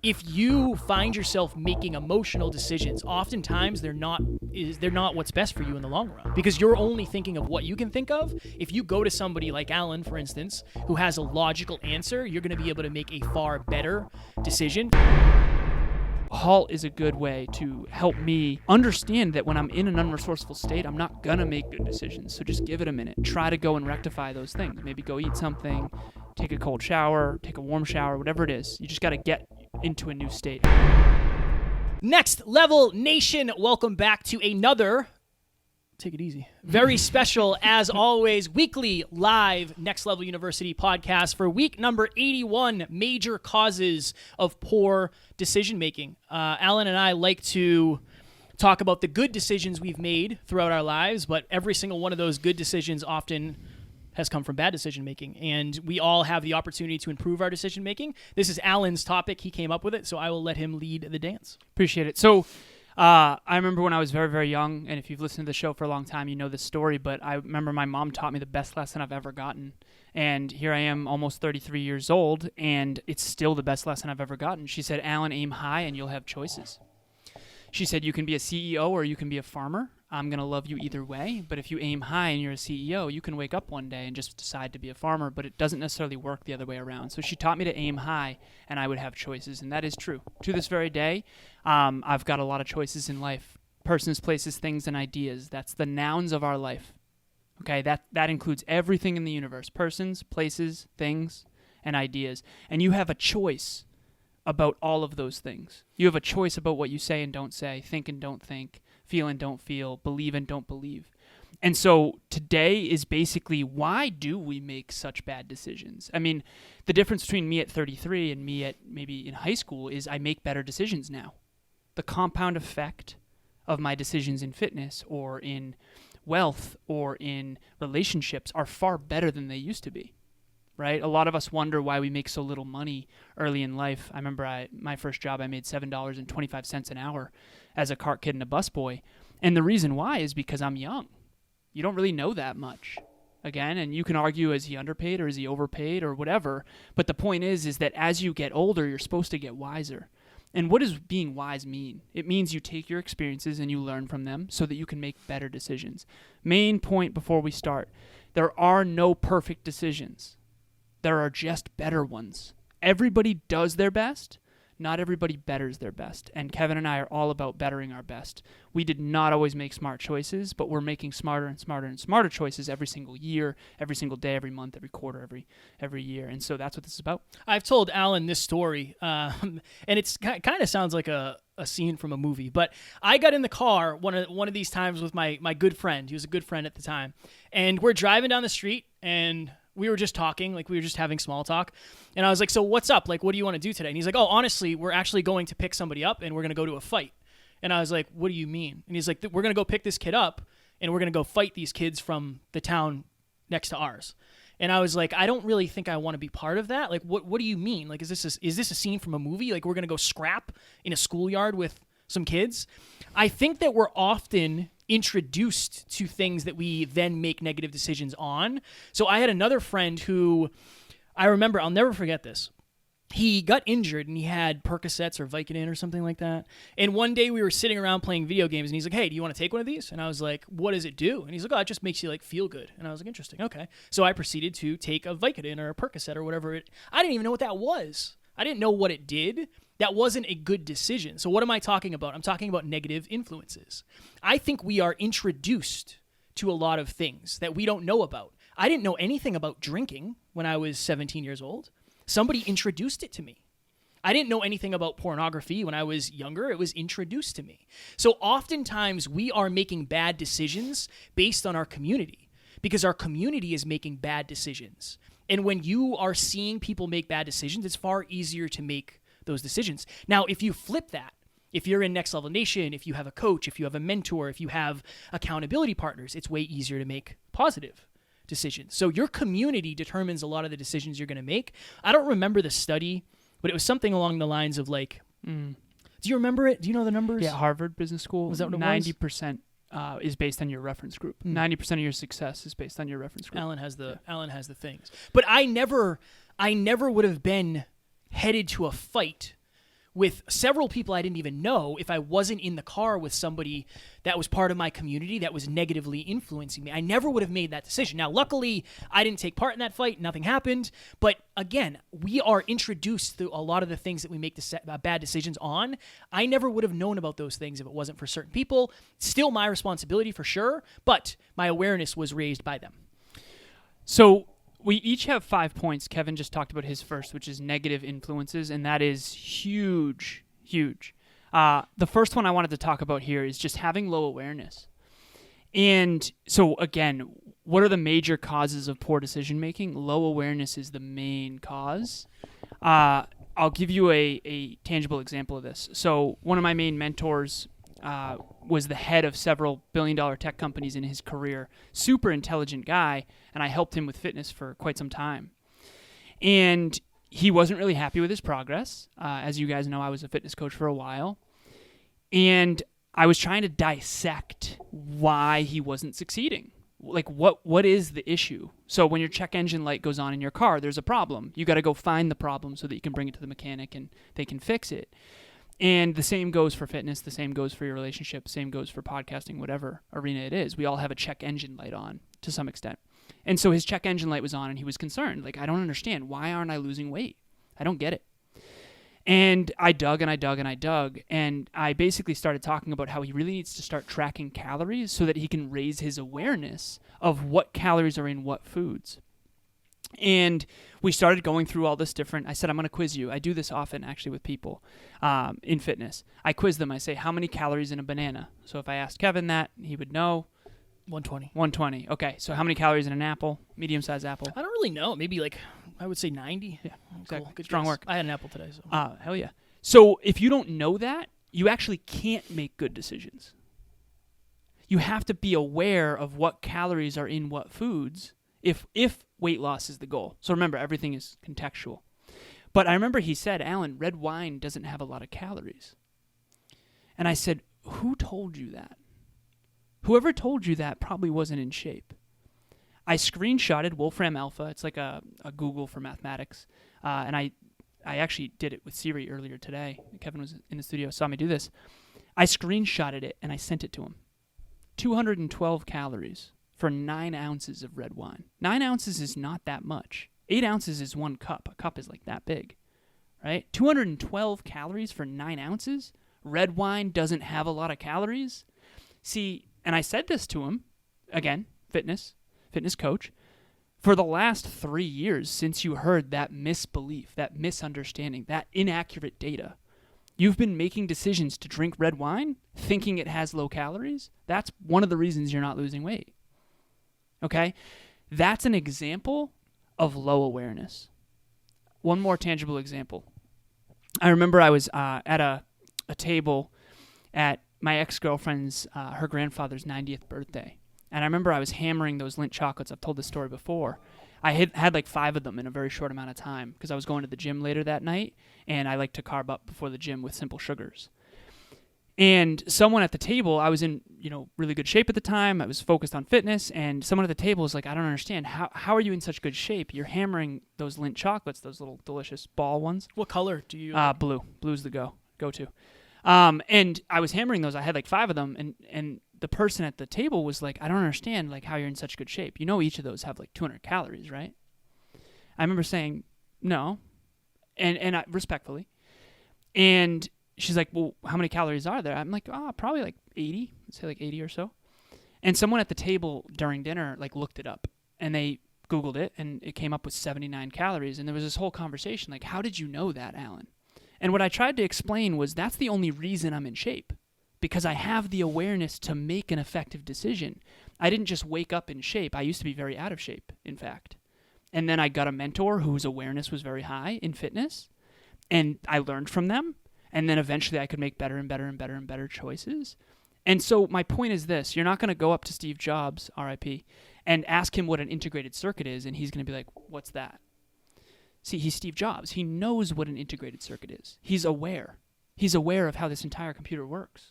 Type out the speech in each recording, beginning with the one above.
if you find yourself making emotional decisions, oftentimes they're not what's best for you in the long run, because you're only thinking of what you can think of. If you go to somebody like Alan, for instance, who has a logical answer, you're going to be able to make a far better decision. HALLT is a good way to help me understand that when I'm in an unresourceful state, I'm not going to make good decisions. So just give it a minute. Try to go and rectify those things. Maybe go eat something, take a cold shower, take a warm shower, whatever it is. You just got to get into a new state. Next Level Nation, welcome back to another, take it easy, very special, as always, weekly live Next Level University podcast for week number 81, Major Causes of Poor Decision Making. Alan and I like to talk about the good decisions we've made throughout our lives, but every single one of those good decisions often has come from bad decision making, and we all have the opportunity to improve our decision making. This is Alan's topic. He came up with it, so I will let him lead the dance. Appreciate it. So I remember when I was very, very young, and if you've listened to the show for a long time, you know this story, but I remember my mom taught me the best lesson I've ever gotten. And here I am, almost 33 years old, and it's still the best lesson I've ever gotten. She said, Alan, aim high and you'll have choices. She said, you can be a CEO or you can be a farmer. I'm going to love you either way, but if you aim high and you're a CEO, you can wake up one day and just decide to be a farmer, but it doesn't necessarily work the other way around. So she taught me to aim high, and I would have choices, and that is true. To this very day, I've got a lot of choices in life. Persons, places, things, and ideas. That's the nouns of our life. Okay, that includes everything in the universe. Persons, places, things, and ideas. And you have a choice about all of those things. You have a choice about what you say and don't say, think and don't think, feel and don't feel, believe and don't believe. And so today is basically, why do we make such bad decisions? I mean, the difference between me at 33 and me at maybe in high school is I make better decisions now. The compound effect of my decisions in fitness or in wealth or in relationships are far better than they used to be. Right? A lot of us wonder why we make so little money early in life. I remember my first job, I made $7.25 an hour as a cart kid and a busboy. And the reason why is because I'm young. You don't really know that much. Again, and you can argue, is he underpaid or is he overpaid or whatever. But the point is that as you get older, you're supposed to get wiser. And what does being wise mean? It means you take your experiences and you learn from them so that you can make better decisions. Main point before we start, there are no perfect decisions. There are just better ones. Everybody does their best. Not everybody betters their best. And Kevin and I are all about bettering our best. We did not always make smart choices, but we're making smarter and smarter and smarter choices every single year, every single day, every month, every quarter, every year. And so that's what this is about. I've told Alan this story, and it's kind of sounds like a scene from a movie. But I got in the car one of these times with my good friend. He was a good friend at the time. And we're driving down the street, and we were just talking, like we were just having small talk. And I was like, so what's up? Like, what do you want to do today? And he's like, oh, honestly, we're actually going to pick somebody up and we're going to go to a fight. And I was like, what do you mean? And he's like, we're going to go pick this kid up and we're going to go fight these kids from the town next to ours. And I was like, I don't really think I want to be part of that. Like, what do you mean? Like, is this a scene from a movie? Like, we're going to go scrap in a schoolyard with some kids? I think that we're often introduced to things that we then make negative decisions on. So I had another friend who I remember, I'll never forget this. He got injured and he had Percocets or Vicodin or something like that. And one day we were sitting around playing video games and he's like, hey, do you want to take one of these? And I was like, what does it do? And he's like, oh, it just makes you like feel good. And I was like, interesting. Okay. So I proceeded to take a Vicodin or a Percocet or whatever I didn't even know what that was. I didn't know what it did. That wasn't a good decision. So what am I talking about? I'm talking about negative influences. I think we are introduced to a lot of things that we don't know about. I didn't know anything about drinking when I was 17 years old. Somebody introduced it to me. I didn't know anything about pornography when I was younger. It was introduced to me. So oftentimes we are making bad decisions based on our community because our community is making bad decisions. And when you are seeing people make bad decisions, it's far easier to make those decisions. Now, if you flip that, if you're in Next Level Nation, if you have a coach, if you have a mentor, if you have accountability partners, it's way easier to make positive decisions. So your community determines a lot of the decisions you're going to make. I don't remember the study, but it was something along the lines of like, do you remember it? Do you know the numbers? Yeah, Harvard Business School. Was that what it 90% is based on your reference group. 90% of your success is based on your reference group. Alan has the things. But I never would have been headed to a fight with several people I didn't even know if I wasn't in the car with somebody that was part of my community that was negatively influencing me. I never would have made that decision. Now, luckily, I didn't take part in that fight. Nothing happened. But again, we are introduced to a lot of the things that we make bad decisions on. I never would have known about those things if it wasn't for certain people. Still my responsibility for sure, but my awareness was raised by them. So we each have 5 points. Kevin just talked about his first, which is negative influences, and that is huge, huge. The first one I wanted to talk about here is just having low awareness. And so, again, what are the major causes of poor decision-making? Low awareness is the main cause. I'll give you a tangible example of this. So one of my main mentors was the head of several billion-dollar tech companies in his career. Super intelligent guy, and I helped him with fitness for quite some time. And he wasn't really happy with his progress. As you guys know, I was a fitness coach for a while. And I was trying to dissect why he wasn't succeeding. Like, what is the issue? So when your check engine light goes on in your car, there's a problem. You got to go find the problem so that you can bring it to the mechanic and they can fix it. And the same goes for fitness, the same goes for your relationship, the same goes for podcasting, whatever arena it is. We all have a check engine light on to some extent. And so his check engine light was on and he was concerned. Like, I don't understand. Why aren't I losing weight? I don't get it. And I dug and I dug and I dug. And I basically started talking about how he really needs to start tracking calories so that he can raise his awareness of what calories are in what foods. And we started going through all this different. I said, I'm going to quiz you. I do this often, actually, with people in fitness. I quiz them. I say, how many calories in a banana? So if I asked Kevin that, he would know. 120. 120. Okay. So how many calories in an apple? Medium-sized apple? I don't really know. Maybe I would say 90. Yeah, exactly. Cool. Good Strong guess. work. I had an apple today. So. Hell yeah. So if you don't know that, you actually can't make good decisions. You have to be aware of what calories are in what foods if weight loss is the goal. So remember, everything is contextual. But I remember he said, Alan, red wine doesn't have a lot of calories. And I said, who told you that? Whoever told you that probably wasn't in shape. I screenshotted Wolfram Alpha. It's like a Google for mathematics. And I actually did it with Siri earlier today. Kevin was in the studio, saw me do this. I screenshotted it and I sent it to him. 212 calories for 9 ounces of red wine. 9 ounces is not that much. 8 ounces is 1 cup. A cup is like that big, right? 212 calories for 9 ounces? Red wine doesn't have a lot of calories? See, and I said this to him, again, fitness coach, for the last 3 years since you heard that misbelief, that misunderstanding, that inaccurate data, you've been making decisions to drink red wine thinking it has low calories. That's one of the reasons you're not losing weight. Okay? That's an example of low awareness. One more tangible example. I remember I was at a table at my ex-girlfriend's, her grandfather's 90th birthday. And I remember I was hammering those Lindt chocolates. I've told this story before. I had like 5 of them in a very short amount of time because I was going to the gym later that night, and I like to carb up before the gym with simple sugars. And someone at the table, I was in really good shape at the time. I was focused on fitness, and someone at the table was like, I don't understand. How are you in such good shape? You're hammering those Lindt chocolates, those little delicious ball ones. What color do you? Blue. Blue's the go-to. And I was hammering those. I had like 5 of them, and the person at the table was like, I don't understand like how you're in such good shape. Each of those have like 200 calories, right? I remember saying, no, and I, respectfully. And she's like, well, how many calories are there? I'm like, probably like 80. Let's say like 80 or so. And someone at the table during dinner like looked it up, and they Googled it, and it came up with 79 calories. And there was this whole conversation like, how did you know that, Alan? And what I tried to explain was that's the only reason I'm in shape, because I have the awareness to make an effective decision. I didn't just wake up in shape. I used to be very out of shape, in fact. And then I got a mentor whose awareness was very high in fitness, and I learned from them. And then eventually I could make better and better and better and better choices. And so my point is this. You're not going to go up to Steve Jobs, RIP, and ask him what an integrated circuit is, and he's going to be like, what's that? See, he's Steve Jobs. He knows what an integrated circuit is. He's aware. He's aware of how this entire computer works,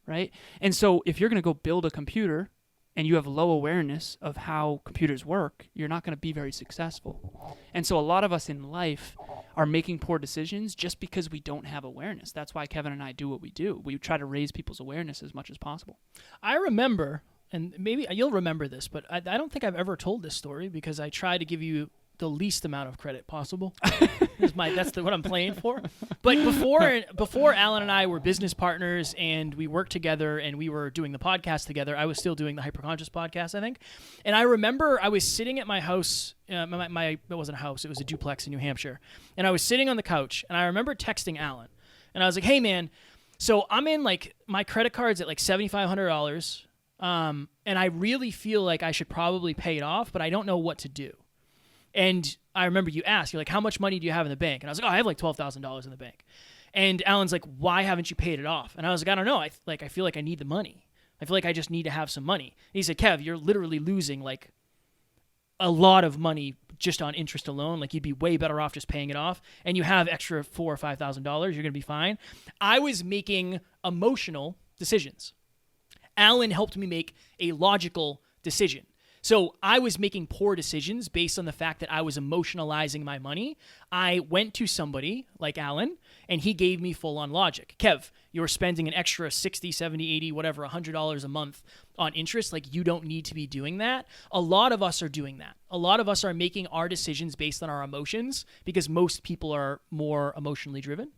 right? And so if you're going to go build a computer and you have low awareness of how computers work, you're not going to be very successful. And so a lot of us in life are making poor decisions just because we don't have awareness. That's why Kevin and I do what we do. We try to raise people's awareness as much as possible. I remember, and maybe you'll remember this, but I don't think I've ever told this story because I try to give you the least amount of credit possible. That's what I'm playing for. But before Alan and I were business partners and we worked together and we were doing the podcast together, I was still doing the Hyperconscious podcast, I think. And I remember I was sitting at my house. It wasn't a house; it was a duplex in New Hampshire. And I was sitting on the couch, and I remember texting Alan, and I was like, "Hey, man, so I'm in like my credit card's at like $7,500, and I really feel like I should probably pay it off, but I don't know what to do." And I remember you asked, you're like, how much money do you have in the bank? And I was like, I have like $12,000 in the bank. And Alan's like, why haven't you paid it off? And I was like, I don't know. I feel like I need the money. I feel like I just need to have some money. And he said, Kev, you're literally losing like a lot of money just on interest alone. Like you'd be way better off just paying it off. And you have extra $4,000 or $5,000. You're going to be fine. I was making emotional decisions. Alan helped me make a logical decision. So I was making poor decisions based on the fact that I was emotionalizing my money. I went to somebody like Alan, and he gave me full-on logic. Kev, you're spending an extra $60, $70, $80, whatever, $100 a month on interest. Like, you don't need to be doing that. A lot of us are doing that. A lot of us are making our decisions based on our emotions because most people are more emotionally driven.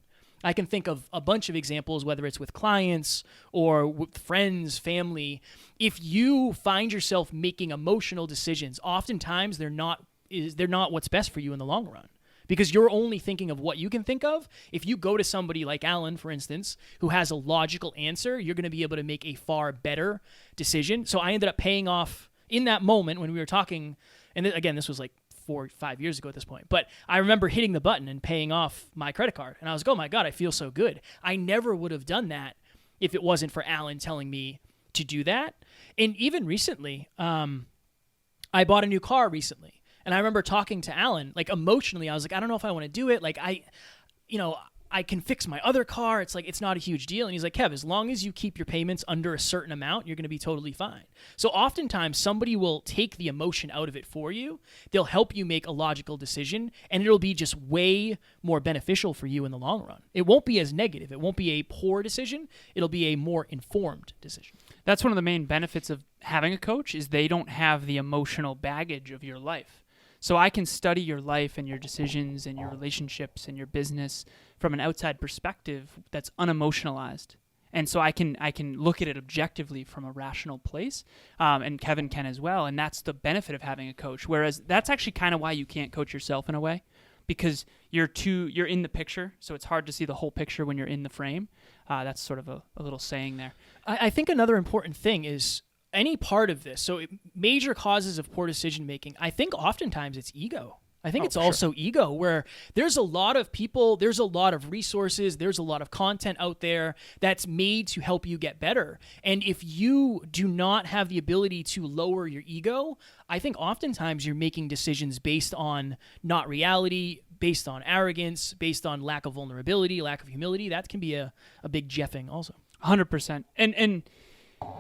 I can think of a bunch of examples, whether it's with clients or with friends, family. If you find yourself making emotional decisions, oftentimes they're not what's best for you in the long run because you're only thinking of what you can think of. If you go to somebody like Alan, for instance, who has a logical answer, you're going to be able to make a far better decision. So I ended up paying off in that moment when we were talking, and again, this was like 4 or 5 years ago at this point. But I remember hitting the button and paying off my credit card. And I was like, oh my God, I feel so good. I never would have done that if it wasn't for Alan telling me to do that. And even recently, I bought a new car recently. And I remember talking to Alan, like emotionally, I was like, I don't know if I want to do it. Like I can fix my other car. It's like, it's not a huge deal. And he's like, Kev, as long as you keep your payments under a certain amount, you're going to be totally fine. So oftentimes somebody will take the emotion out of it for you. They'll help you make a logical decision, and it'll be just way more beneficial for you in the long run. It won't be as negative. It won't be a poor decision. It'll be a more informed decision. That's one of the main benefits of having a coach is they don't have the emotional baggage of your life. So I can study your life and your decisions and your relationships and your business from an outside perspective that's unemotionalized. And so I can look at it objectively from a rational place, and Kevin can as well. And that's the benefit of having a coach. Whereas that's actually kind of why you can't coach yourself in a way, because you're in the picture, so it's hard to see the whole picture when you're in the frame. That's sort of a little saying there. I think another important thing is any part of this, so major causes of poor decision making, I think oftentimes it's ego. I think it's also ego, where there's a lot of people, there's a lot of resources, there's a lot of content out there that's made to help you get better. And if you do not have the ability to lower your ego, I think oftentimes you're making decisions based on not reality, based on arrogance, based on lack of vulnerability, lack of humility. That can be a big jeffing also. 100%. And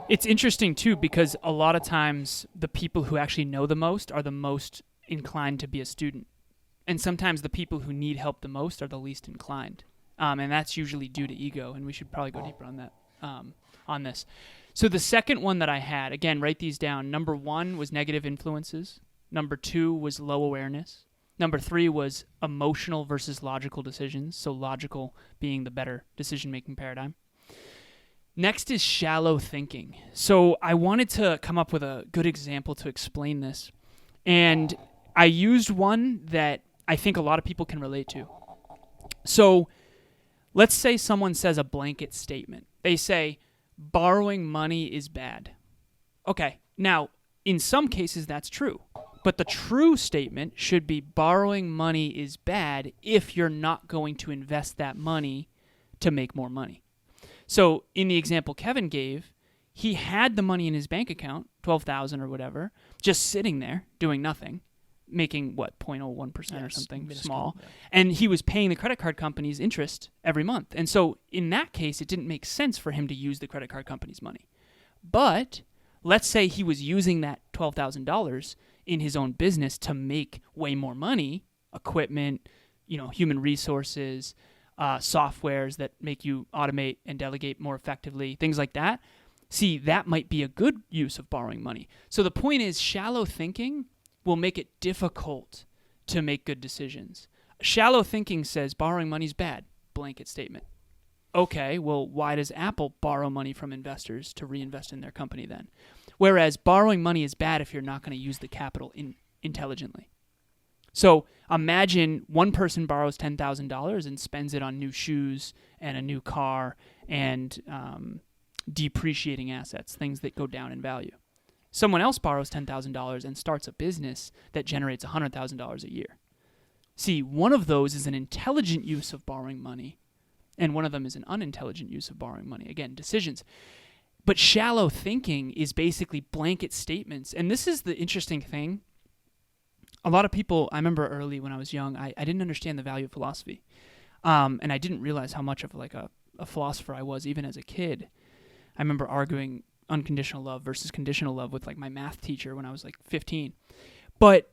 it's interesting, too, because a lot of times the people who actually know the most are the most inclined to be a student. And sometimes the people who need help the most are the least inclined. And that's usually due to ego. And we should probably go deeper on that, on this. So the second one that I had, again, write these down. Number 1 was negative influences. Number 2 was low awareness. Number 3 was emotional versus logical decisions. So logical being the better decision-making paradigm. Next is shallow thinking. So I wanted to come up with a good example to explain this. And I used one that I think a lot of people can relate to. So let's say someone says a blanket statement. They say, borrowing money is bad. Okay, now, in some cases that's true. But the true statement should be borrowing money is bad if you're not going to invest that money to make more money. So in the example Kevin gave, he had the money in his bank account, $12,000 or whatever, just sitting there doing nothing, making 0.01% or something small. Yeah. And he was paying the credit card company's interest every month. And so in that case, it didn't make sense for him to use the credit card company's money. But let's say he was using that $12,000 in his own business to make way more money, equipment, human resources, softwares that make you automate and delegate more effectively, things like that. See, that might be a good use of borrowing money. So the point is, shallow thinking will make it difficult to make good decisions. Shallow thinking says borrowing money is bad, blanket statement. Okay, well, why does Apple borrow money from investors to reinvest in their company then? Whereas borrowing money is bad if you're not going to use the capital intelligently. So imagine one person borrows $10,000 and spends it on new shoes and a new car and depreciating assets, things that go down in value. Someone else borrows $10,000 and starts a business that generates $100,000 a year. See, one of those is an intelligent use of borrowing money, and one of them is an unintelligent use of borrowing money. Again, decisions. But shallow thinking is basically blanket statements. And this is the interesting thing. A lot of people, I remember early when I was young, I didn't understand the value of philosophy. And I didn't realize how much of like a philosopher I was even as a kid. I remember arguing unconditional love versus conditional love with like my math teacher when I was like 15. But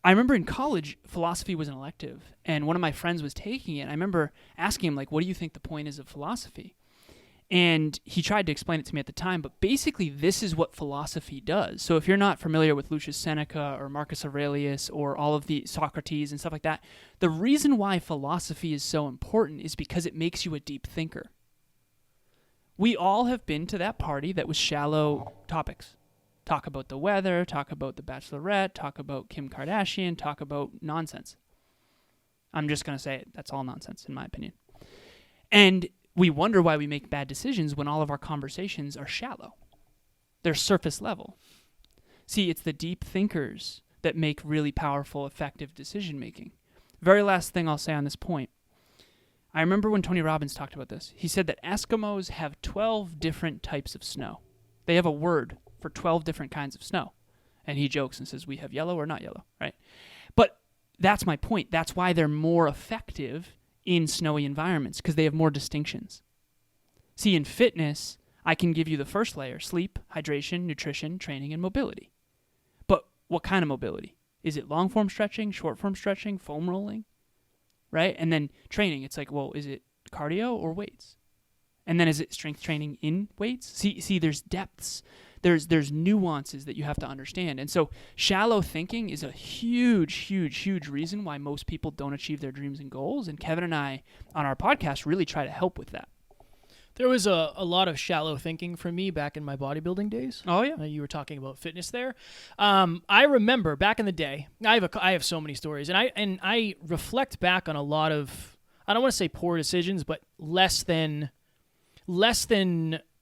I remember in college, philosophy was an elective, and one of my friends was taking it. I remember asking him, like, what do you think the point is of philosophy? And he tried to explain it to me at the time, but basically this is what philosophy does. So if you're not familiar with Lucius Seneca or Marcus Aurelius or all of the Socrates and stuff like that, the reason why philosophy is so important is because it makes you a deep thinker. We all have been to that party that was shallow topics. Talk about the weather, talk about the Bachelorette, talk about Kim Kardashian, talk about nonsense. I'm just going to say it. That's all nonsense, in my opinion. And we wonder why we make bad decisions when all of our conversations are shallow. They're surface level. See, it's the deep thinkers that make really powerful, effective decision making. Very last thing I'll say on this point. I remember when Tony Robbins talked about this. He said that Eskimos have 12 different types of snow. They have a word for 12 different kinds of snow. And he jokes and says, we have yellow or not yellow, right? But that's my point. That's why they're more effective in snowy environments, because they have more distinctions. See, in fitness, I can give you the first layer: sleep, hydration, nutrition, training, and mobility. But what kind of mobility? Is it long form stretching, short form stretching, foam rolling? Right? And then training, it's like, well, is it cardio or weights? And then is it strength training in weights? See, there's depths. There's nuances that you have to understand. And so shallow thinking is a huge, huge, huge reason why most people don't achieve their dreams and goals. And Kevin and I on our podcast really try to help with that. There was a lot of shallow thinking for me back in my bodybuilding days. Oh, yeah. You were talking about fitness there. I remember back in the day, I have so many stories, and I reflect back on a lot of, I don't want to say poor decisions, but less than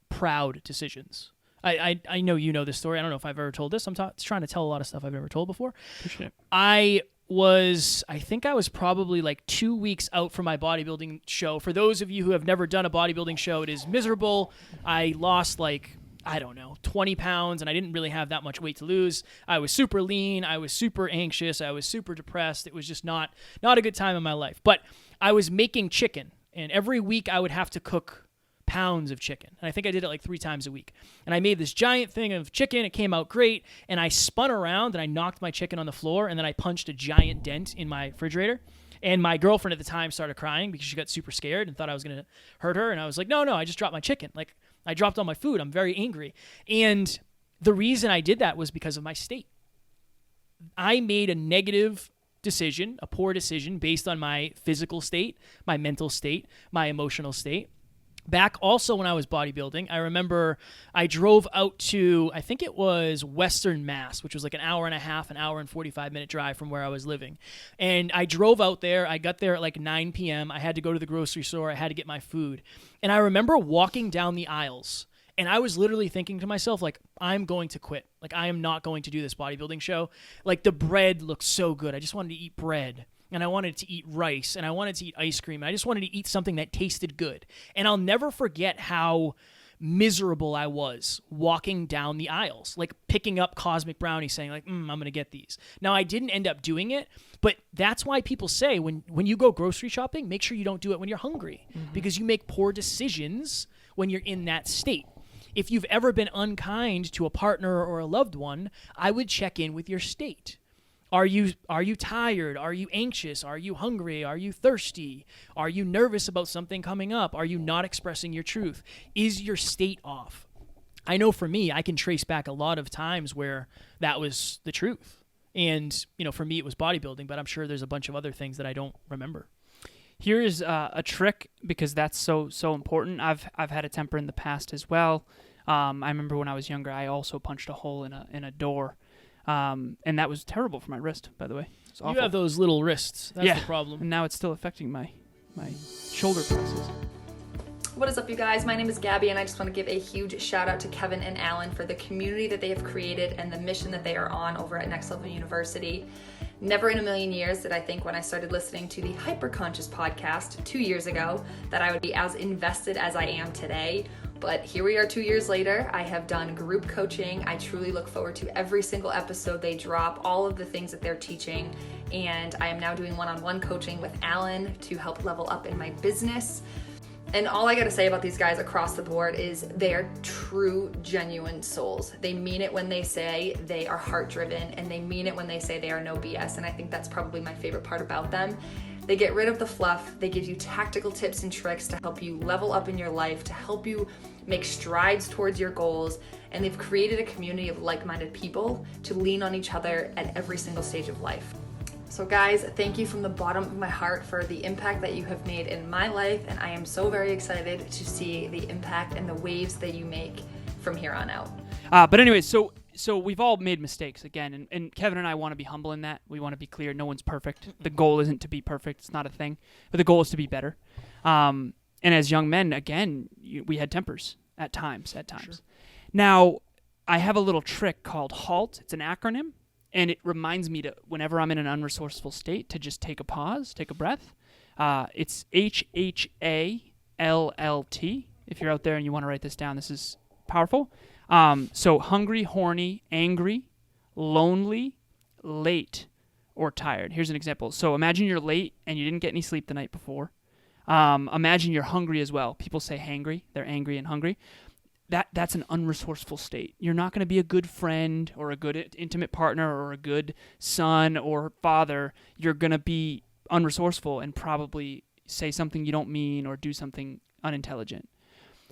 proud decisions. I know you know this story. I don't know if I've ever told this. I'm trying to tell a lot of stuff I've never told before. Appreciate it. I think I was probably like 2 weeks out from my bodybuilding show. For those of you who have never done a bodybuilding show, it is miserable. I lost 20 pounds, and I didn't really have that much weight to lose. I was super lean. I was super anxious. I was super depressed. It was just not a good time in my life. But I was making chicken, and every week I would have to cook pounds of chicken. And I think I did it like 3 times a week. And I made this giant thing of chicken. It came out great. And I spun around and I knocked my chicken on the floor, and then I punched a giant dent in my refrigerator. And my girlfriend at the time started crying because she got super scared and thought I was going to hurt her. And I was like, no, I just dropped my chicken. Like, I dropped all my food. I'm very angry. And the reason I did that was because of my state. I made a negative decision, a poor decision based on my physical state, my mental state, my emotional state. Back also when I was bodybuilding, I remember I drove out to, I think it was Western Mass, which was like an hour and 45-minute drive from where I was living. And I drove out there. I got there at like 9 p.m. I had to go to the grocery store. I had to get my food. And I remember walking down the aisles, and I was literally thinking to myself, like, I'm going to quit. Like, I am not going to do this bodybuilding show. Like, the bread looked so good. I just wanted to eat bread. And I wanted to eat rice, and I wanted to eat ice cream. And I just wanted to eat something that tasted good. And I'll never forget how miserable I was walking down the aisles, like picking up Cosmic Brownies, saying like, I'm going to get these. Now, I didn't end up doing it, but that's why people say when you go grocery shopping, make sure you don't do it when you're hungry, because you make poor decisions when you're in that state. If you've ever been unkind to a partner or a loved one, I would check in with your state. Are you tired? Are you anxious? Are you hungry? Are you thirsty? Are you nervous about something coming up? Are you not expressing your truth? Is your state off? I know for me, I can trace back a lot of times where that was the truth. And, for me, it was bodybuilding, but I'm sure there's a bunch of other things that I don't remember. Here is a trick, because that's so important. I've had a temper in the past as well. I remember when I was younger, I also punched a hole in a door. And that was terrible for my wrist, by the way. It was awful. You have those little wrists. That's the problem. And now it's still affecting my shoulder presses. What is up, you guys? My name is Gabby, and I just want to give a huge shout out to Kevin and Alan for the community that they have created and the mission that they are on over at Next Level University. Never in a million years did I think when I started listening to the Hyperconscious podcast 2 years ago that I would be as invested as I am today. But here we are 2 years later. I have done group coaching. I truly look forward to every single episode they drop, all of the things that they're teaching. And I am now doing one-on-one coaching with Alan to help level up in my business. And all I gotta say about these guys across the board is they are true, genuine souls. They mean it when they say they are heart-driven, and they mean it when they say they are no BS. And I think that's probably my favorite part about them. They get rid of the fluff. They give you tactical tips and tricks to help you level up in your life, to help you make strides towards your goals. And they've created a community of like-minded people to lean on each other at every single stage of life. So guys, thank you from the bottom of my heart for the impact that you have made in my life, and I am so very excited to see the impact and the waves that you make from here on out. But anyway, so we've all made mistakes again, and Kevin and I want to be humble in that. We want to be clear. No one's perfect. The goal isn't to be perfect. It's not a thing. But the goal is to be better. And as young men, again, we had tempers at times. Sure. Now, I have a little trick called HALLT. It's an acronym. And it reminds me to, whenever I'm in an unresourceful state, to just take a pause, take a breath. It's HHALLT. If you're out there and you want to write this down, this is powerful. So hungry, horny, angry, lonely, late, or tired. Here's an example. So imagine you're late and you didn't get any sleep the night before. Imagine you're hungry as well. People say hangry. They're angry and hungry. That's an unresourceful state. You're not going to be a good friend or a good intimate partner or a good son or father. You're going to be unresourceful and probably say something you don't mean or do something unintelligent.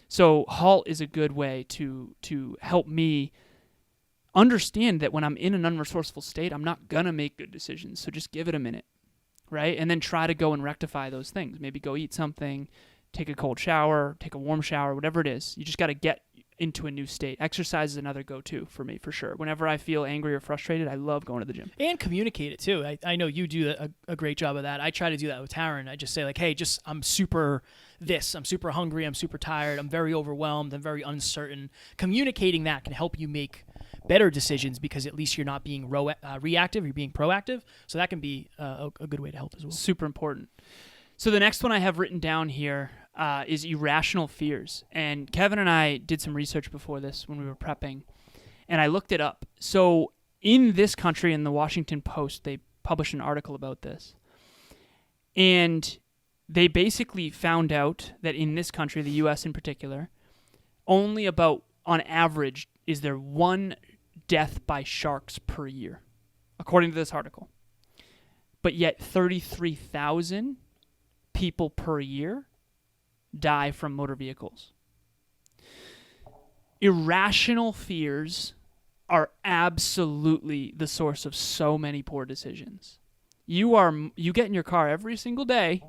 So HALLT is a good way to help me understand that when I'm in an unresourceful state, I'm not going to make good decisions. So just give it a minute, right? And then try to go and rectify those things. Maybe go eat something, take a cold shower, take a warm shower, whatever it is. You just got to get into a new state. Exercise is another go-to for me, for sure. Whenever I feel angry or frustrated, I love going to the gym. And communicate it, too. I know you do a great job of that. I try to do that with Taryn. I just say, like, hey, I'm super hungry, I'm super tired, I'm very overwhelmed, I'm very uncertain. Communicating that can help you make better decisions because at least you're not being reactive, you're being proactive. So that can be a good way to help as well. Super important. So the next one I have written down here is irrational fears. And Kevin and I did some research before this when we were prepping, and I looked it up. So in this country, in the Washington Post, they published an article about this. And they basically found out that in this country, the U.S. in particular, only about, on average, is there one death by sharks per year, according to this article. But yet 33,000 people per year die from motor vehicles. Irrational fears are absolutely the source of so many poor decisions. You get in your car every single day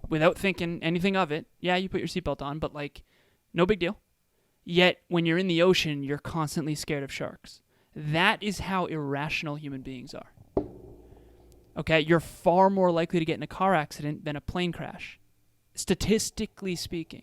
without thinking anything of it. Yeah, you put your seatbelt on, but no big deal. Yet when you're in the ocean, you're constantly scared of sharks. That is how irrational human beings are. Okay, you're far more likely to get in a car accident than a plane crash, statistically speaking.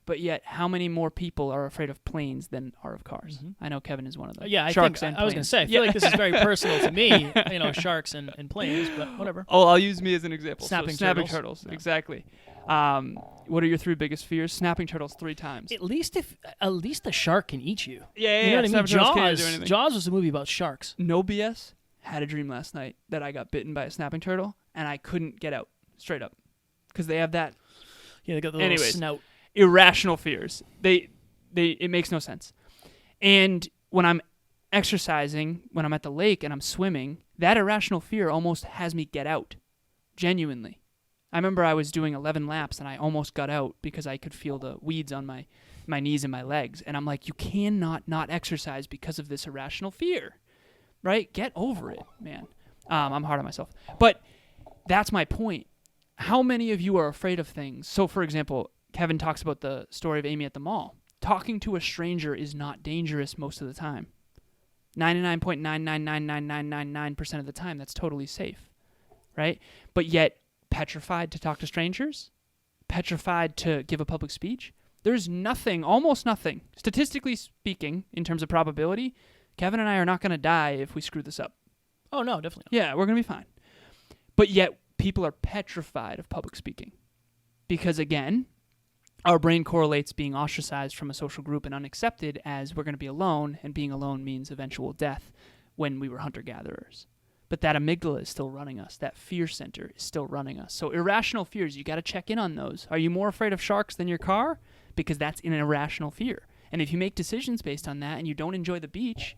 But yet, how many more people are afraid of planes than are of cars? Mm-hmm. I know Kevin is one of them. Yeah, I was going to say, I feel like this is very personal to me, sharks and planes, but whatever. Oh, I'll use me as an example. Snapping turtles. No. Exactly. What are your 3 biggest fears? Snapping turtles 3 times. At least a shark can eat you. Yeah. You know what I mean? Jaws was a movie about sharks. No BS. Had a dream last night that I got bitten by a snapping turtle, and I couldn't get out, straight up. Because they have that. Yeah, they got the little snout. Irrational fears. It makes no sense. And when I'm exercising, when I'm at the lake and I'm swimming, that irrational fear almost has me get out. Genuinely. I remember I was doing 11 laps and I almost got out because I could feel the weeds on my knees and my legs. And I'm like, you cannot not exercise because of this irrational fear, right? Get over it, man. I'm hard on myself. But that's my point. How many of you are afraid of things? So, for example, Kevin talks about the story of Amy at the mall. Talking to a stranger is not dangerous most of the time. 99.9999999% of the time, that's totally safe, right? But yet, petrified to talk to strangers? Petrified to give a public speech? There's nothing, almost nothing, statistically speaking, in terms of probability, Kevin and I are not going to die if we screw this up. Oh, no, definitely not. Yeah, we're going to be fine. But yet, people are petrified of public speaking. Because, again, our brain correlates being ostracized from a social group and unaccepted as we're going to be alone, and being alone means eventual death when we were hunter-gatherers. But that amygdala is still running us. That fear center is still running us. So irrational fears, you got to check in on those. Are you more afraid of sharks than your car? Because that's an irrational fear. And if you make decisions based on that and you don't enjoy the beach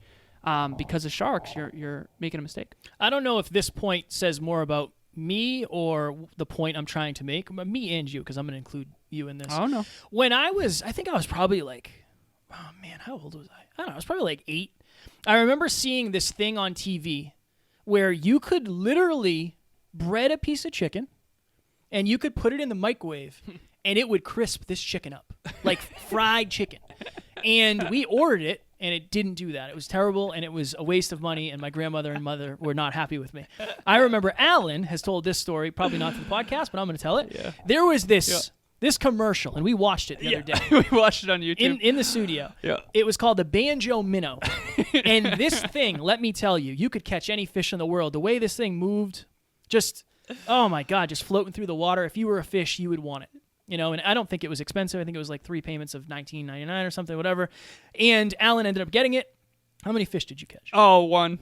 because of sharks, you're making a mistake. I don't know if this point says more about me or the point I'm trying to make. Me and you, because I'm going to include you in this. Oh, no. When I think I was probably like, oh man, how old was I? I don't know. I was probably like 8. I remember seeing this thing on TV where you could literally bread a piece of chicken and you could put it in the microwave and it would crisp this chicken up, like fried chicken. And we ordered it, and it didn't do that. It was terrible, and it was a waste of money, and my grandmother and mother were not happy with me. I remember Alan has told this story, probably not to the podcast, but I'm going to tell it. Yeah. There was this commercial, and we watched it the other day. We watched it on YouTube. In the studio. Yeah. It was called the Banjo Minnow. And this thing, let me tell you, you could catch any fish in the world. The way this thing moved, just, oh my God, just floating through the water. If you were a fish, you would want it. You know, and I don't think it was expensive. I think it was like 3 payments of $19.99 or something, whatever. And Alan ended up getting it. How many fish did you catch? Oh, one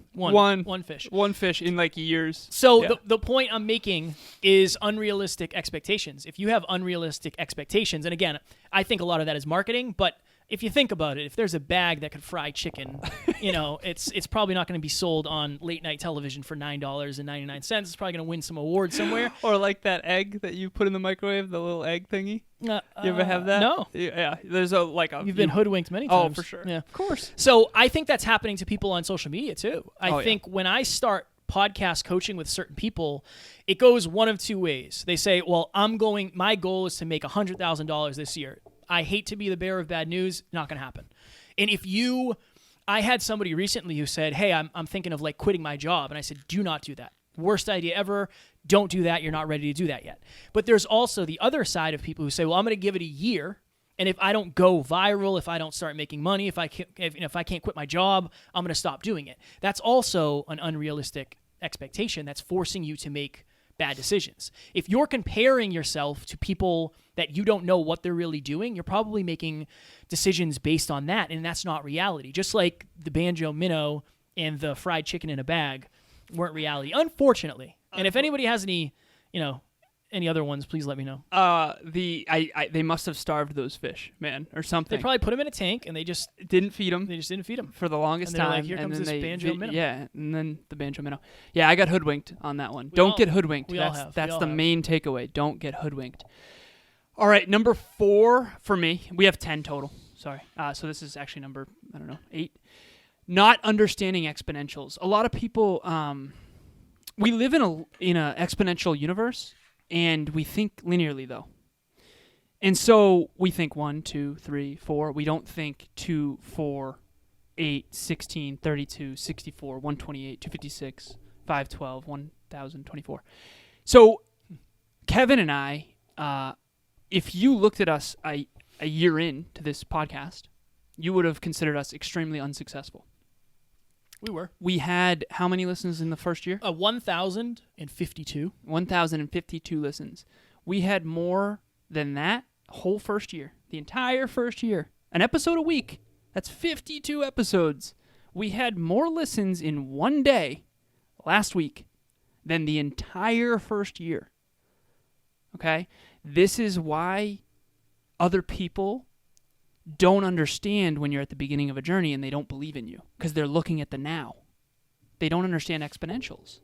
fish. One fish in like years. So the point I'm making is unrealistic expectations. If you have unrealistic expectations, and again, I think a lot of that is marketing, but if you think about it, if there's a bag that could fry chicken, you know, it's probably not going to be sold on late night television for $9.99. It's probably going to win some award somewhere. Or like that egg that you put in the microwave, the little egg thingy. You ever have that? No. Yeah. There's a You've been hoodwinked many times. Oh, for sure. Yeah, of course. So I think that's happening to people on social media too. I think yeah. when I start podcast coaching with certain people, it goes one of two ways. They say, "Well, my goal is to make $100,000 this year." I hate to be the bearer of bad news. Not going to happen. And I had somebody recently who said, "Hey, I'm thinking of like quitting my job," and I said, "Do not do that. Worst idea ever. Don't do that. You're not ready to do that yet." But there's also the other side of people who say, "Well, I'm going to give it a year, and if I don't go viral, if I don't start making money, if I can't quit my job, I'm going to stop doing it." That's also an unrealistic expectation. That's forcing you to make bad decisions. If you're comparing yourself to people that you don't know what they're really doing, you're probably making decisions based on that, and that's not reality. Just like the Banjo Minnow and the fried chicken in a bag weren't reality, unfortunately. And if anybody has any other ones, please let me know. They must have starved those fish, man, or something. They probably put them in a tank, and they just didn't feed them. They just didn't feed them for the longest and time. Like, here comes this Banjo Minnow. Yeah, and then the Banjo Minnow. Yeah, I got hoodwinked on that one. Don't get hoodwinked. That's the main takeaway. Don't get hoodwinked. All right, number 4 for me. We have 10 total. Sorry. So this is actually number 8. Not understanding exponentials. A lot of people. We live in a exponential universe. And we think linearly, though. And so we think 1, 2, 3, 4. We don't think 2, 4, 8, 16, 32, 64, 128, 256, 512, 1024. So Kevin and I, if you looked at us a year into this podcast, you would have considered us extremely unsuccessful. We were. We had how many listens in the first year? 1,052. 1,052 listens. We had more than that whole first year. The entire first year. An episode a week. That's 52 episodes. We had more listens in one day last week than the entire first year. Okay? This is why other people don't understand when you're at the beginning of a journey and they don't believe in you because they're looking at the now. They don't understand exponentials.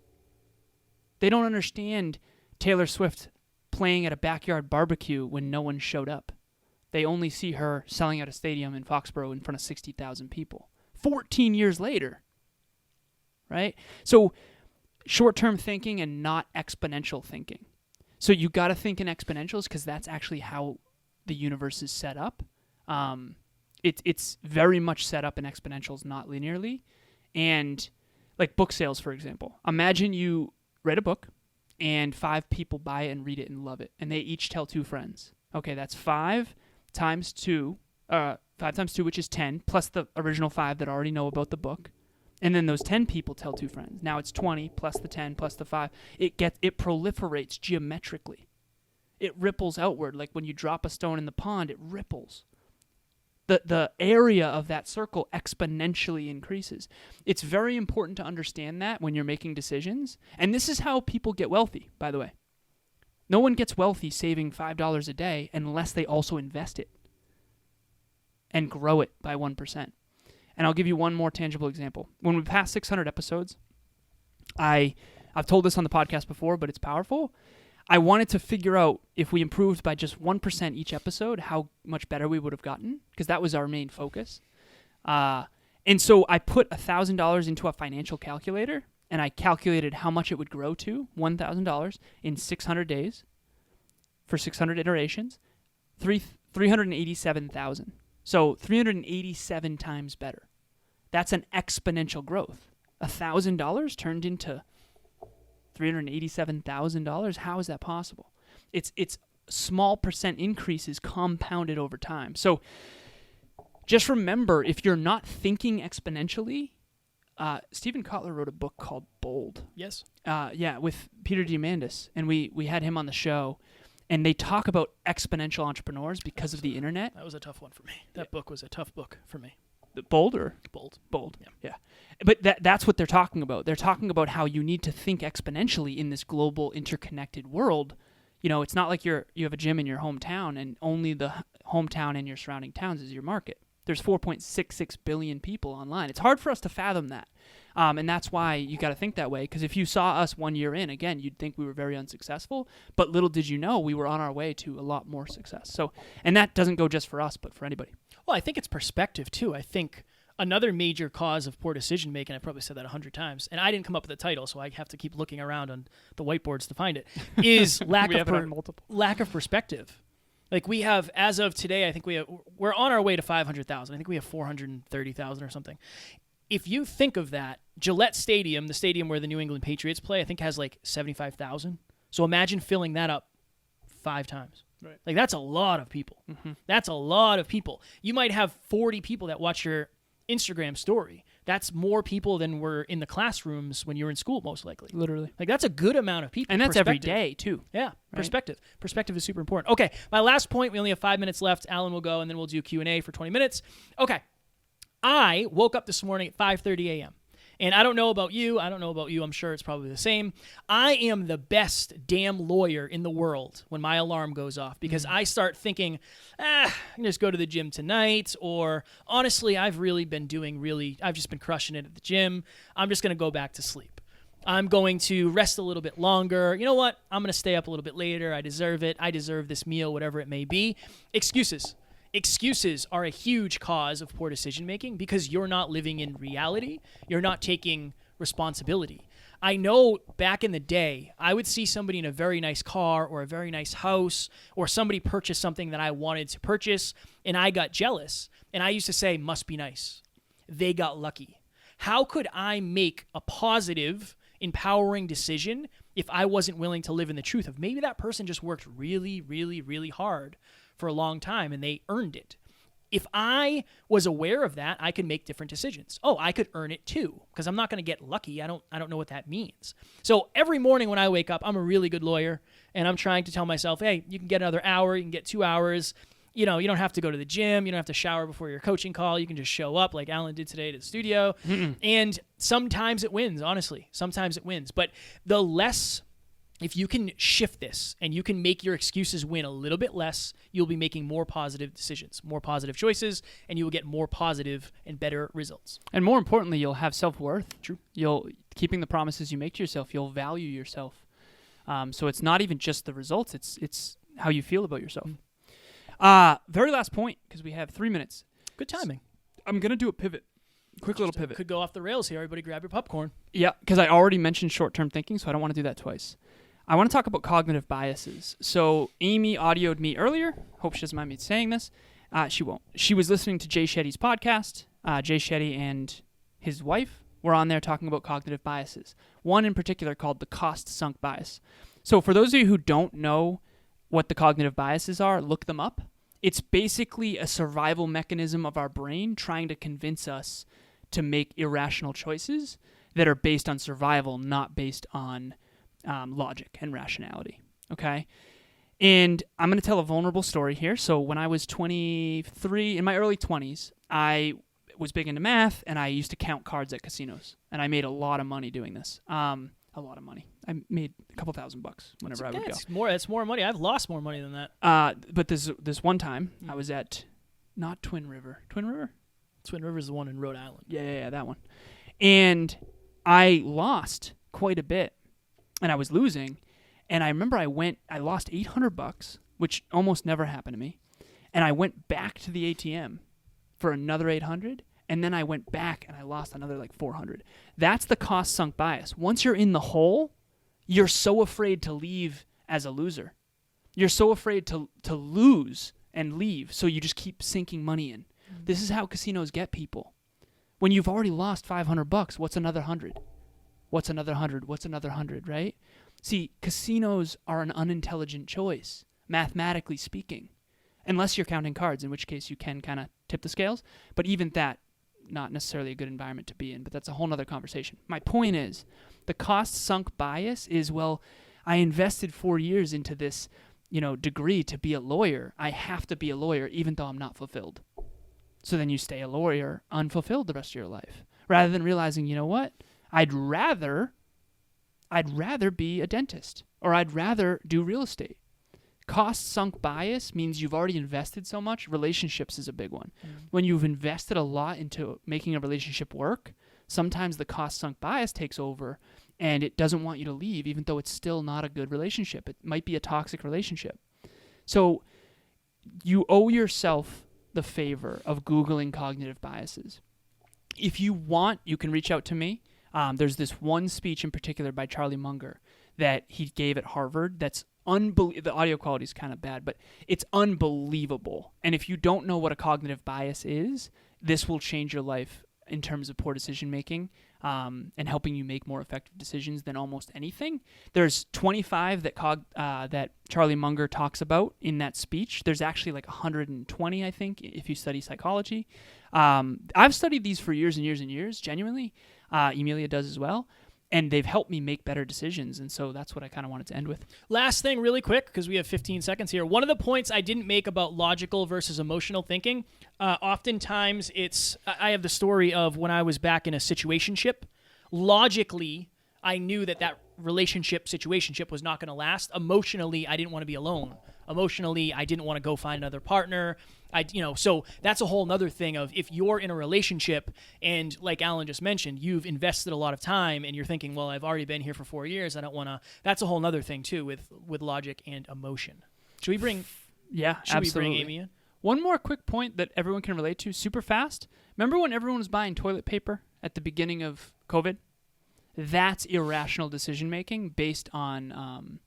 They don't understand Taylor Swift playing at a backyard barbecue when no one showed up. They only see her selling out a stadium in Foxborough in front of 60,000 people. 14 years later, right? So short-term thinking and not exponential thinking. So you got to think in exponentials because that's actually how the universe is set up. It's very much set up in exponentials, not linearly. And like book sales, for example. Imagine you read a book and 5 people buy it and read it and love it, and they each tell 2 friends. Okay, that's 5 times 2, 5 times 2, which is 10, plus the original 5 that already know about the book. And then those 10 people tell 2 friends. Now it's 20 plus the 10 plus the 5. It proliferates geometrically. It ripples outward. Like when you drop a stone in the pond, it ripples. The area of that circle exponentially increases. It's very important to understand that when you're making decisions. And this is how people get wealthy, by the way. No one gets wealthy saving $5 a day unless they also invest it and grow it by 1%. And I'll give you one more tangible example. When we pass 600 episodes, I've told this on the podcast before, but it's powerful. I wanted to figure out if we improved by just 1% each episode, how much better we would have gotten, because that was our main focus. And so I put $1,000 into a financial calculator, and I calculated how much it would grow to, $1,000, in 600 days for 600 iterations, 387,000. So 387 times better. That's an exponential growth. $1,000 turned into $387,000. How is that possible? It's small percent increases compounded over time. So just remember, if you're not thinking exponentially, Stephen Kotler wrote a book called Bold. Yes. Yeah, with Peter Diamandis, and we had him on the show, and they talk about exponential entrepreneurs because of the internet. That was a tough one for me. That book was a tough book for me. Bold or? Bold. Bold. Yeah. But that's what they're talking about. They're talking about how you need to think exponentially in this global interconnected world. You know, it's not like you have a gym in your hometown and only the hometown and your surrounding towns is your market. There's 4.66 billion people online. It's hard for us to fathom that. And that's why you got to think that way. Because if you saw us 1 year in, again, you'd think we were very unsuccessful. But little did you know, we were on our way to a lot more success. So, and that doesn't go just for us, but for anybody. Well, I think it's perspective, too. I think another major cause of poor decision-making, I've probably said that 100 times, and I didn't come up with the title, so I have to keep looking around on the whiteboards to find it, is lack of perspective. Like we have, as of today, I think we're on our way to 500,000. I think we have 430,000 or something. If you think of that, Gillette Stadium, the stadium where the New England Patriots play, I think has like 75,000. So imagine filling that up 5 times. Right. Like that's a lot of people. Mm-hmm. That's a lot of people. You might have 40 people that watch your Instagram story. That's more people than were in the classrooms when you were in school, most likely. Literally. Like that's a good amount of people. And that's every day, too. Yeah, right? Perspective. Perspective is super important. Okay, my last point, we only have 5 minutes left. Alan will go, and then we'll do Q&A for 20 minutes. Okay, I woke up this morning at 5:30 a.m., and I don't know about you. I'm sure it's probably the same. I am the best damn lawyer in the world when my alarm goes off because I start thinking, I can just go to the gym tonight, or honestly, I've just been crushing it at the gym. I'm just going to go back to sleep. I'm going to rest a little bit longer. You know what? I'm going to stay up a little bit later. I deserve it. I deserve this meal, whatever it may be. Excuses. Excuses are a huge cause of poor decision-making because you're not living in reality. You're not taking responsibility. I know back in the day, I would see somebody in a very nice car or a very nice house, or somebody purchase something that I wanted to purchase, and I got jealous. And I used to say, must be nice. They got lucky. How could I make a positive, empowering decision if I wasn't willing to live in the truth of maybe that person just worked really, really, really hard for a long time and they earned it? If I was aware of that, I could make different decisions. Oh, I could earn it too, because I'm not going to get lucky. I don't know what that means. So every morning when I wake up, I'm a really good lawyer, and I'm trying to tell myself, hey, you can get another hour, you can get 2 hours. You know, you don't have to go to the gym. You don't have to shower before your coaching call. You can just show up like Alan did today to the studio. And sometimes it wins, honestly. Sometimes it wins. But the less if you can shift this and you can make your excuses win a little bit less, you'll be making more positive decisions, more positive choices, and you will get more positive and better results. And more importantly, you'll have self-worth. True. You'll keeping the promises you make to yourself. You'll value yourself. So it's not even just the results. It's how you feel about yourself. Very last point, because we have 3 minutes. Good timing. I'm going to do a pivot. Quick little pivot. Could go off the rails here. Everybody grab your popcorn. Yeah, because I already mentioned short-term thinking, so I don't want to do that twice. I want to talk about cognitive biases. So Amy audioed me earlier. Hope she doesn't mind me saying this. She won't. She was listening to Jay Shetty's podcast. Jay Shetty and his wife were on there talking about cognitive biases. One in particular called the cost-sunk bias. So for those of you who don't know what the cognitive biases are, look them up. It's basically a survival mechanism of our brain trying to convince us to make irrational choices that are based on survival, not based on logic and rationality, okay? And I'm going to tell a vulnerable story here. So when I was 23, in my early 20s, I was big into math, and I used to count cards at casinos. And I made a lot of money doing this. A lot of money. I made a couple $1,000 whenever I would go. It's more money. I've lost more money than that. But this one time, I was at, not Twin River. Twin River? Twin River is the one in Rhode Island. Yeah, that one. And I lost quite a bit. And I was losing, and I remember I lost $800, which almost never happened to me, and I went back to the ATM for another $800, and then I went back and I lost another like $400. That's the cost-sunk bias. Once you're in the hole, you're so afraid to leave as a loser. You're so afraid to lose and leave, so you just keep sinking money in. Mm-hmm. This is how casinos get people. When you've already lost $500, what's another 100? What's another 100? What's another 100, right? See, casinos are an unintelligent choice, mathematically speaking, unless you're counting cards, in which case you can kind of tip the scales. But even that, not necessarily a good environment to be in, but that's a whole nother conversation. My point is, the cost-sunk bias is, well, I invested 4 years into this, degree to be a lawyer. I have to be a lawyer even though I'm not fulfilled. So then you stay a lawyer unfulfilled the rest of your life, rather than realizing, you know what? I'd rather be a dentist, or I'd rather do real estate. Cost-sunk bias means you've already invested so much. Relationships is a big one. When you've invested a lot into making a relationship work, sometimes the cost-sunk bias takes over, and it doesn't want you to leave, even though it's still not a good relationship. It might be a toxic relationship. So you owe yourself the favor of Googling cognitive biases. If you want, you can reach out to me. There's this one speech in particular by Charlie Munger that he gave at Harvard that's unbelievable. The audio quality is kind of bad, but it's unbelievable. And if you don't know what a cognitive bias is, this will change your life in terms of poor decision making and helping you make more effective decisions than almost anything. There's 25 that Charlie Munger talks about in that speech. There's actually like 120, I think, if you study psychology. I've studied these for years and years and years, genuinely. Emilia does as well. And they've helped me make better decisions. And so that's what I kind of wanted to end with. Last thing really quick, because we have 15 seconds here. One of the points I didn't make about logical versus emotional thinking, oftentimes I have the story of when I was back in a situationship. Logically, I knew that situationship was not going to last. Emotionally, I didn't want to be alone. Emotionally, I didn't want to go find another partner. So that's a whole nother thing of if you're in a relationship and like Alan just mentioned, you've invested a lot of time and you're thinking, well, I've already been here for 4 years. I don't want to. That's a whole nother thing too with logic and emotion. Should we bring? Yeah, should absolutely. we bring Amy in? One more quick point that everyone can relate to super fast. Remember when everyone was buying toilet paper at the beginning of COVID? That's irrational decision making based on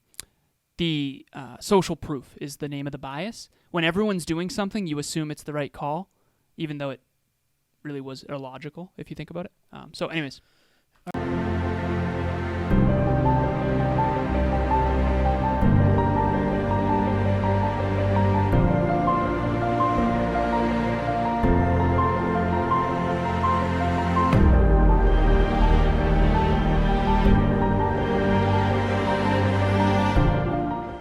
the social proof is the name of the bias. When everyone's doing something, you assume it's the right call, even though it really was illogical if you think about it. So anyways,